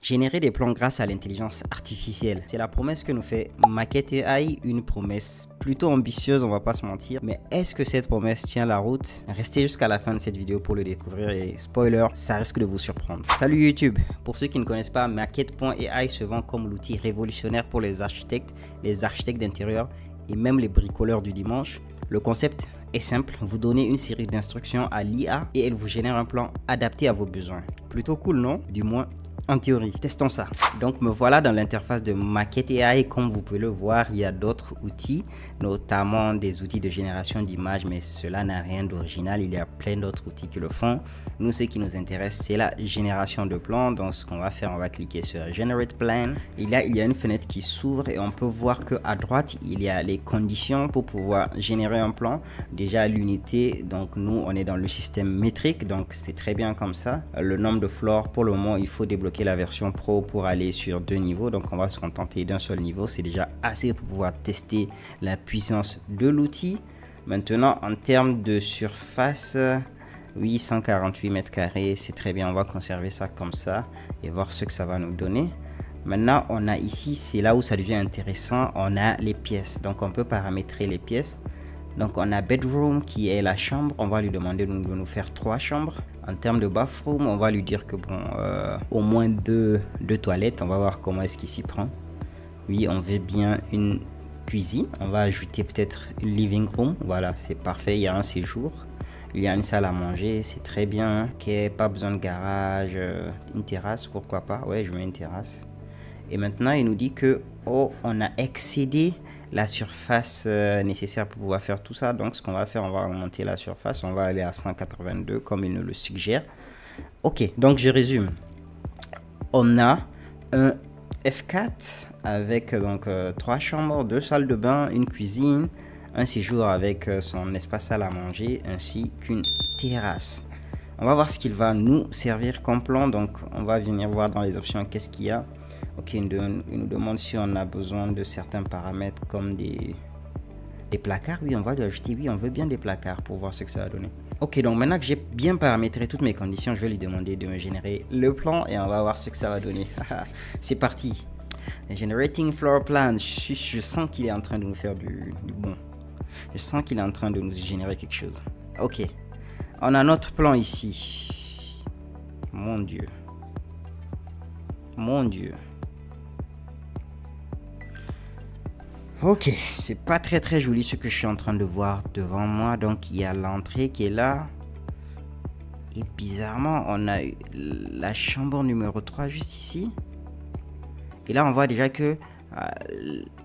Générer des plans grâce à l'intelligence artificielle. C'est la promesse que nous fait Maquette AI, une promesse plutôt ambitieuse, on va pas se mentir. Mais est-ce que cette promesse tient la route? Restez jusqu'à la fin de cette vidéo pour le découvrir et spoiler, ça risque de vous surprendre. Salut YouTube! Pour ceux qui ne connaissent pas, Maquette.ai se vend comme l'outil révolutionnaire pour les architectes d'intérieur et même les bricoleurs du dimanche. Le concept est simple, vous donnez une série d'instructions à l'IA et elle vous génère un plan adapté à vos besoins. Plutôt cool, non? Du moins en théorie. Testons ça. Donc me voilà dans l'interface de Maquette AI. Comme vous pouvez le voir, il y a d'autres outils, notamment des outils de génération d'images, mais cela n'a rien d'original. Il y a plein d'autres outils qui le font. Nous, ce qui nous intéresse, c'est la génération de plans. Donc ce qu'on va faire, on va cliquer sur Generate Plan. Il y a une fenêtre qui s'ouvre et on peut voir que à droite, il y a les conditions pour pouvoir générer un plan. Déjà l'unité, donc nous, on est dans le système métrique, donc c'est très bien comme ça. Le nombre de floors, pour le moment, il faut débloquer la version pro pour aller sur 2 niveaux, donc on va se contenter d'un seul niveau. C'est déjà assez pour pouvoir tester la puissance de l'outil. Maintenant, en termes de surface, oui, 148 mètres carrés, c'est très bien. On va conserver ça comme ça et voir ce que ça va nous donner. Maintenant, on a ici, c'est là où ça devient intéressant, on a les pièces, donc on peut paramétrer les pièces. Donc on a bedroom qui est la chambre, on va lui demander de nous faire 3 chambres. En termes de bathroom, on va lui dire que bon, au moins deux toilettes, on va voir comment est-ce qu'il s'y prend. Oui, on veut bien une cuisine, on va ajouter peut-être une living room, voilà, c'est parfait, il y a un séjour. Il y a une salle à manger, c'est très bien, ok, pas besoin de garage, une terrasse, pourquoi pas, ouais, je mets une terrasse. Et maintenant, il nous dit que oh, on a excédé la surface nécessaire pour pouvoir faire tout ça. Donc, ce qu'on va faire, on va augmenter la surface. On va aller à 182 comme il nous le suggère. Ok, donc je résume. On a un F4 avec donc 3 chambres, 2 salles de bain, une cuisine, un séjour avec son espace salle à manger ainsi qu'une terrasse. On va voir ce qu'il va nous servir comme plan. Donc, on va venir voir dans les options qu'est-ce qu'il y a. Ok, il nous demande si on a besoin de certains paramètres comme des placards. Oui, on va lui ajouter, oui, on veut bien des placards pour voir ce que ça va donner. Ok, donc maintenant que j'ai bien paramétré toutes mes conditions, je vais lui demander de me générer le plan et on va voir ce que ça va donner. C'est parti. Generating floor plan. Je sens qu'il est en train de nous faire du bon. Je sens qu'il est en train de nous générer quelque chose. Ok. On a notre plan ici. Mon Dieu. Mon Dieu. Ok, c'est pas très joli ce que je suis en train de voir devant moi. Donc il y a l'entrée qui est là. Et bizarrement, on a la chambre numéro 3 juste ici. Et là, on voit déjà que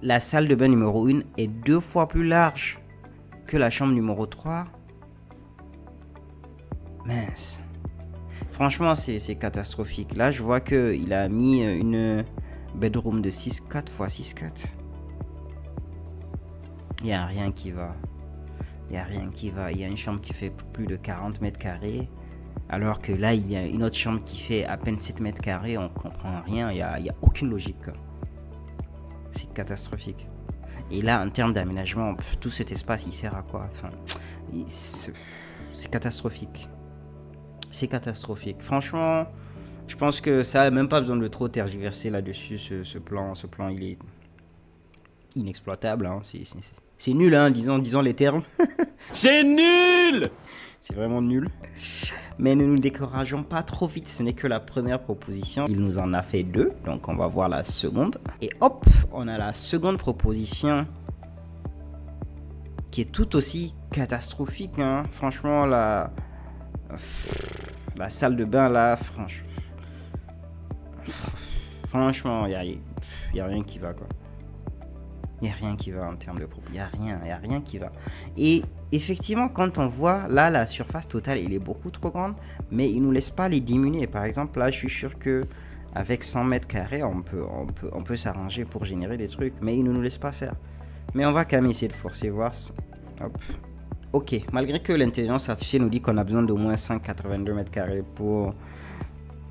la salle de bain numéro 1 est 2 fois plus large que la chambre numéro 3. Mince. Franchement, c'est catastrophique. Là, je vois qu'il a mis une bedroom de 6,4 x 6,4. Il n'y a rien qui va. Il n'y a rien qui va. Il y a une chambre qui fait plus de 40 mètres carrés. Alors que là, il y a une autre chambre qui fait à peine 7 mètres carrés. On ne comprend rien. Il n'y a aucune logique. C'est catastrophique. Et là, en termes d'aménagement, tout cet espace, il sert à quoi? Enfin, c'est catastrophique. C'est catastrophique. Franchement, je pense que ça n'a même pas besoin de trop tergiverser là-dessus. Ce plan, il est inexploitable. Hein. C'est nul, hein, disons les termes. C'est nul! C'est vraiment nul. Mais ne nous décourageons pas trop vite. Ce n'est que la première proposition. Il nous en a fait 2. Donc, on va voir la seconde. Et hop, on a la seconde proposition qui est tout aussi catastrophique. Hein. Franchement, la salle de bain là, franchement, il y a rien qui va quoi. Il n'y a rien qui va en termes de propos. Il n'y a rien qui va. Et effectivement, quand on voit là, la surface totale, il est beaucoup trop grande, mais il ne nous laisse pas les diminuer. Par exemple, là, je suis sûr que avec 100 mètres carrés, on peut s'arranger pour générer des trucs, mais il ne nous laisse pas faire. Mais on va quand même essayer de forcer, voir. Hop. Ok, malgré que l'intelligence artificielle nous dit qu'on a besoin d'au moins 182 mètres carrés pour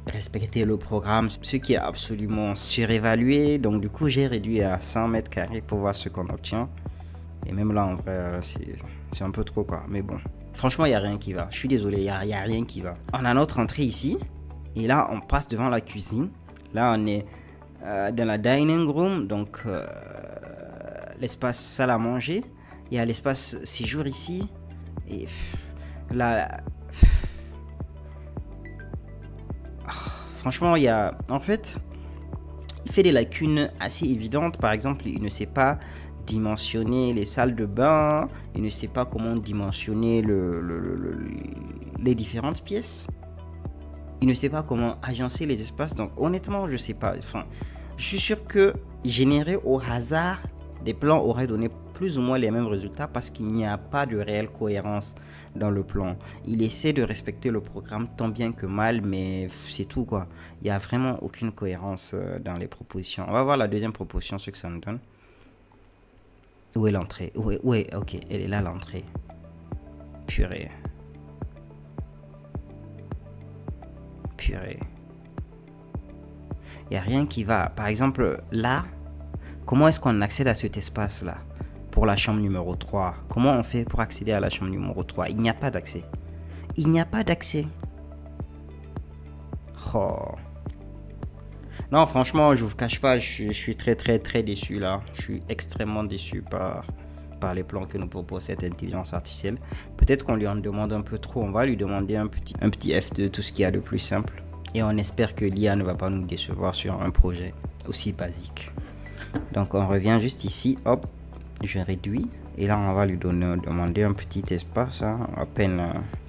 respecter le programme, ce qui est absolument surévalué. Donc du coup, j'ai réduit à 100 mètres carrés pour voir ce qu'on obtient. Et même là, en vrai, c'est un peu trop quoi. Mais bon, franchement, il n'y a rien qui va. Je suis désolé, il n'y a rien qui va. On a notre entrée ici. Et là, on passe devant la cuisine. Là, on est dans la dining room, donc l'espace salle à manger. Il y a l'espace séjour ici. Et là, franchement, il y a... En fait, il fait des lacunes assez évidentes. Par exemple, il ne sait pas dimensionner les salles de bain. Il ne sait pas comment dimensionner les différentes pièces. Il ne sait pas comment agencer les espaces. Donc, honnêtement, je ne sais pas. Enfin, je suis sûr que générer au hasard des plans aurait donné plus ou moins les mêmes résultats parce qu'il n'y a pas de réelle cohérence dans le plan. Il essaie de respecter le programme tant bien que mal, mais c'est tout quoi. Il n'y a vraiment aucune cohérence dans les propositions. On va voir la deuxième proposition, ce que ça nous donne. Où est l'entrée? Ouais, ok, elle est là l'entrée. Purée. Purée. Il n'y a rien qui va. Par exemple, là, comment est-ce qu'on accède à cet espace-là pour la chambre numéro 3? Comment on fait pour accéder à la chambre numéro 3? Il n'y a pas d'accès. Il n'y a pas d'accès. Oh. Non, franchement, je vous cache pas, je suis très déçu là. Je suis extrêmement déçu par les plans que nous propose cette intelligence artificielle. Peut-être qu'on lui en demande un peu trop. On va lui demander un petit F de tout ce qu'il y a de plus simple. Et on espère que l'IA ne va pas nous décevoir sur un projet aussi basique. Donc on revient juste ici, hop, je réduis. Et là on va lui demander un petit espace, hein. À peine,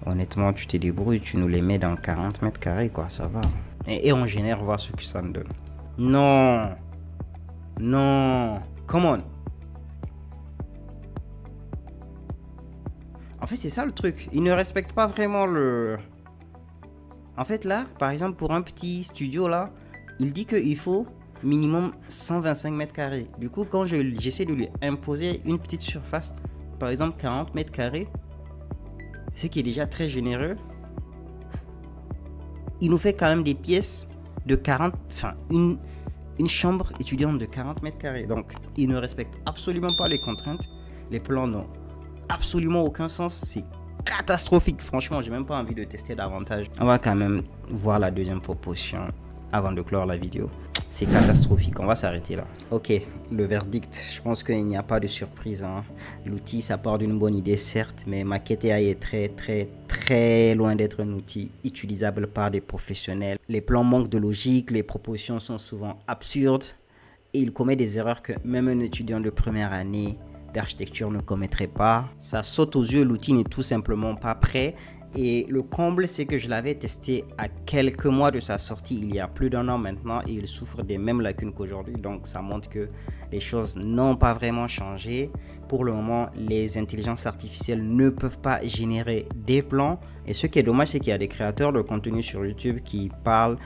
honnêtement tu te débrouilles, tu nous les mets dans 40 mètres carrés quoi, ça va. Et on génère, voir ce que ça me donne. Non, non, come on. En fait c'est ça le truc, il ne respecte pas vraiment le... En fait là, par exemple pour un petit studio là, il dit qu'il faut minimum 125 mètres carrés. Du coup, quand j'essaie de lui imposer une petite surface, par exemple 40 mètres carrés, ce qui est déjà très généreux, il nous fait quand même des pièces de 40, enfin une chambre étudiante de 40 mètres carrés. Donc, il ne respecte absolument pas les contraintes. Les plans n'ont absolument aucun sens. C'est catastrophique. Franchement, j'ai même pas envie de tester davantage. On va quand même voir la deuxième proposition avant de clore la vidéo. C'est catastrophique, on va s'arrêter là. Ok, le verdict, je pense qu'il n'y a pas de surprise, hein. L'outil, ça part d'une bonne idée certes, mais Maquette AI est très loin d'être un outil utilisable par des professionnels. Les plans manquent de logique, les propositions sont souvent absurdes et il commet des erreurs que même un étudiant de première année d'architecture ne commettrait pas. Ça saute aux yeux, l'outil n'est tout simplement pas prêt. Et le comble, c'est que je l'avais testé à quelques mois de sa sortie, il y a plus d'1 an maintenant, et il souffre des mêmes lacunes qu'aujourd'hui. Donc ça montre que les choses n'ont pas vraiment changé. Pour le moment, les intelligences artificielles ne peuvent pas générer des plans. Et ce qui est dommage, c'est qu'il y a des créateurs de contenu sur YouTube qui parlent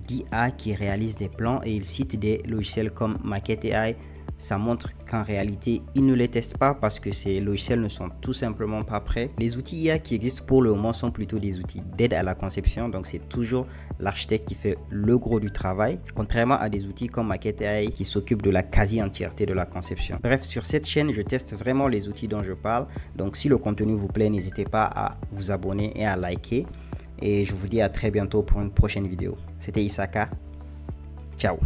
d'IA qui réalisent des plans et ils citent des logiciels comme Maquette AI. Ça montre qu'en réalité, ils ne les testent pas parce que ces logiciels ne sont tout simplement pas prêts. Les outils IA qui existent pour le moment sont plutôt des outils d'aide à la conception. Donc, c'est toujours l'architecte qui fait le gros du travail, contrairement à des outils comme Maquette AI qui s'occupent de la quasi-entièreté de la conception. Bref, sur cette chaîne, je teste vraiment les outils dont je parle. Donc, si le contenu vous plaît, n'hésitez pas à vous abonner et à liker. Et je vous dis à très bientôt pour une prochaine vidéo. C'était Isaka. Ciao.